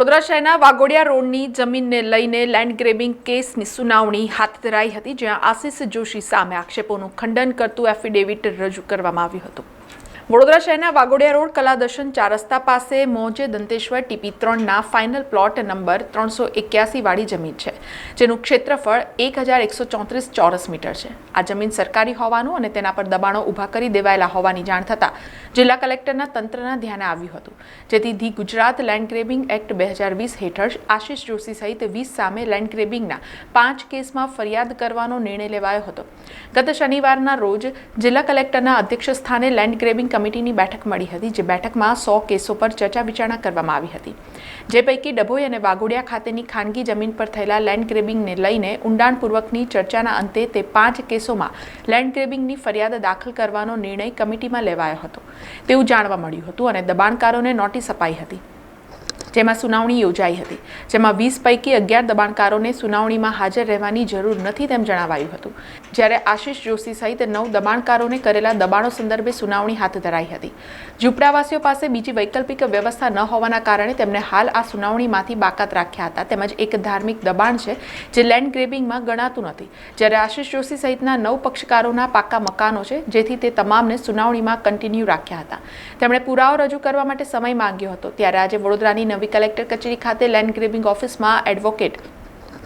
વડોદરા શહેરના વાઘોડિયા રોડની જમીનને લઈને લેન્ડ ગ્રેબિંગ કેસની સુનાવણી હાથ ધરાઈ હતી, જ્યાં આશિષ જોશી સામે આક્ષેપોનું ખંડન કરતું એફિડેવિટ રજૂ કરવામાં આવ્યું હતું। વડોદરા શહેરના વાઘોડિયા રોડ કલાદર્શન 4 રસ્તા પાસે મોજે દંતેશ્વર TP3ના ફાઇનલ પ્લોટ નંબર 381 વાળી જમીન છે, જેનું ક્ષેત્રફળ 1134 ચોરસ મીટર છે। આ જમીન સરકારી હોવાનું અને તેના પર દબાણો ઊભા કરી દેવાયેલા હોવાની જાણ થતાં જિલ્લા કલેક્ટરના તંત્રના ધ્યાને આવ્યું હતું, જેથી the Gujarat land grabbing act 2020 હેઠળ આશિષ જોશી સહિત 20 સામે લેન્ડ ગ્રેબિંગના 5 કેસમાં ફરિયાદ કરવાનો નિર્ણય લેવાયો હતો। ગત શનિવારના રોજ જિલ્લા કલેક્ટરના અધ્યક્ષ સ્થાને લેન્ડ ગ્રેબિંગ કમિટીની બેઠક મળી હતી, જે બેઠકમાં 100 કેસો પર ચર્ચા વિચારણા કરવામાં આવી હતી, જે પૈકી ડભોઈ અને વાઘોડિયા ખાતેની ખાનગી જમીન પર થયેલા લેન્ડ ગ્રેબિંગને લઈને ઊંડાણપૂર્વકની ચર્ચાના અંતે તે 5 કેસોમાં લેન્ડ ગ્રેબિંગની ફરિયાદ દાખલ કરવાનો નિર્ણય કમિટીમાં લેવાયો હતો તેવું જાણવા મળ્યું હતું અને દબાણકારોને નોટિસ અપાઈ હતી, જેમાં સુનાવણી યોજાઈ હતી, જેમાં 20 પૈકી 11 દબાણકારોને સુનાવણીમાં હાજર રહેવાની જરૂર નથી તેમ જણાવાયું હતું, જ્યારે આશિષ જોશી સહિત 9 દબાણકારોને કરેલા દબાણો સંદર્ભે સુનાવણી હાથ ધરાઈ હતી। ઝૂંપડાવાસીઓ પાસે બીજી વૈકલ્પિક વ્યવસ્થા ન હોવાના કારણે તેમને હાલ આ સુનાવણીમાંથી બાકાત રાખ્યા હતા। તેમજ એક ધાર્મિક દબાણ છે જે લેન્ડ ગ્રેબિંગમાં ગણાતું નથી, જ્યારે આશિષ જોશી સહિતના 9 પક્ષકારોના પાકા મકાનો છે, જેથી તે તમામને સુનાવણીમાં કન્ટિન્યુ રાખ્યા હતા। તેમણે પુરાવો રજૂ કરવા માટે સમય માંગ્યો હતો, ત્યારે આજે વડોદરાની નવી કલેક્ટર કચેરી ખાતે લેન્ડ ગ્રેબિંગ ઓફિસમાં એડવોકેટ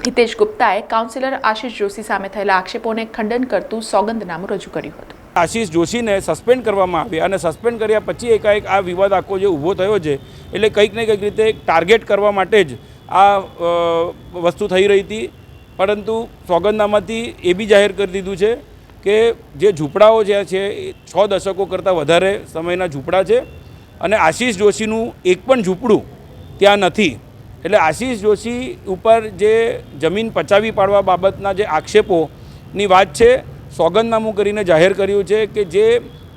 હિતેશ ગુપ્તાએ કાઉન્સિલર આશિષ જોશી સામે થયેલા આક્ષેપોને ખંડન કરતું સોગંદનામું રજૂ કર્યું હતું। આશિષ જોશીને સસ્પેન્ડ કરવામાં આવ્યા અને સસ્પેન્ડ કર્યા પછી એકાએક આ વિવાદ આખો જે ઊભો થયો છે, એટલે કંઈક ને કંઈક રીતે ટાર્ગેટ કરવા માટે જ આ વસ્તુ થઈ રહી હતી। પરંતુ સોગંદનામાથી એ બી જાહેર કરી દીધું છે કે જે ઝૂંપડાઓ જે છે એ 6 દશકો કરતાં વધારે સમયના ઝૂંપડા છે અને આશિષ જોશીનું એક પણ ઝૂંપડું ત્યાં નથી। એટલે આશિષ જોશી ઉપર જે જમીન પચાવી પાડવા બાબતના જે આક્ષેપોની વાત છે, સોગંદનામું કરીને જાહેર કર્યું છે કે જે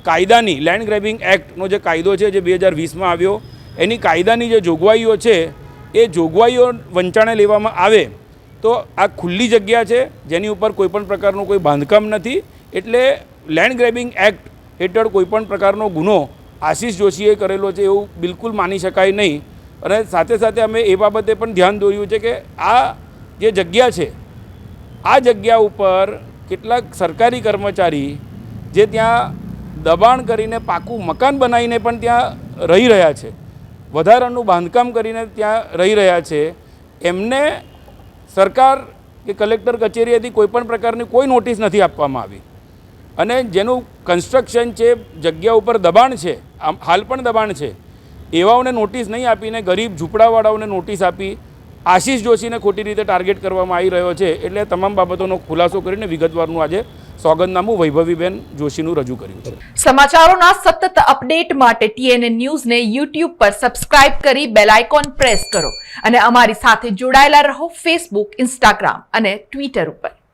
કાયદાની લેન્ડ ગ્રેબિંગ એક્ટનો જે કાયદો છે જે 2020માં આવ્યો, એની કાયદાની જે જોગવાઈઓ છે એ જોગવાઈઓ વંચાણે લેવામાં આવે તો આ ખુલ્લી જગ્યા છે જેની ઉપર કોઈપણ પ્રકારનું કોઈ બાંધકામ નથી, એટલે લેન્ડ ગ્રેબિંગ એક્ટ હેઠળ કોઈપણ પ્રકારનો ગુનો આશિષ જોશીએ કરેલો છે એવું બિલકુલ માની શકાય નહીં। અને સાથે સાથે અમે એ બાબતે પણ ધ્યાન દોર્યું છે કે આ જે જગ્યા છે, આ જગ્યા ઉપર કેટલાક સરકારી કર્મચારી જે ત્યાં દબાણ કરીને પાકું મકાન બનાવીને પણ ત્યાં રહી રહ્યા છે, વધારાનું બાંધકામ કરીને ત્યાં રહી રહ્યા છે, એમને સરકાર કે કલેક્ટર કચેરીએથી કોઈપણ પ્રકારની કોઈ નોટિસ નથી આપવામાં આવી અને જેનું કન્સ્ટ્રક્શન છે, જગ્યા ઉપર દબાણ છે, હાલ પણ દબાણ છે, એવાઓને નોટિસ નહીં આપીને ગરીબ ઝૂંપડાવાળાઓને નોટિસ આપી આશિષ જોશીને ખોટી રીતે ટાર્ગેટ કરવામાં આવી રહ્યો છે। એટલે તમામ બાબતોનો ખુલાસો કરીને વિગતવારનું આજે સોગંદનામું વૈભવીબેન જોશીનું રજૂ કર્યું છે। સમાચારોના સતત અપડેટ માટે TNN ન્યૂઝને YouTube પર સબસ્ક્રાઇબ કરી બેલ આઇકોન પ્રેસ કરો અને અમારી સાથે જોડાયેલા રહો Facebook, Instagram અને Twitter ઉપર।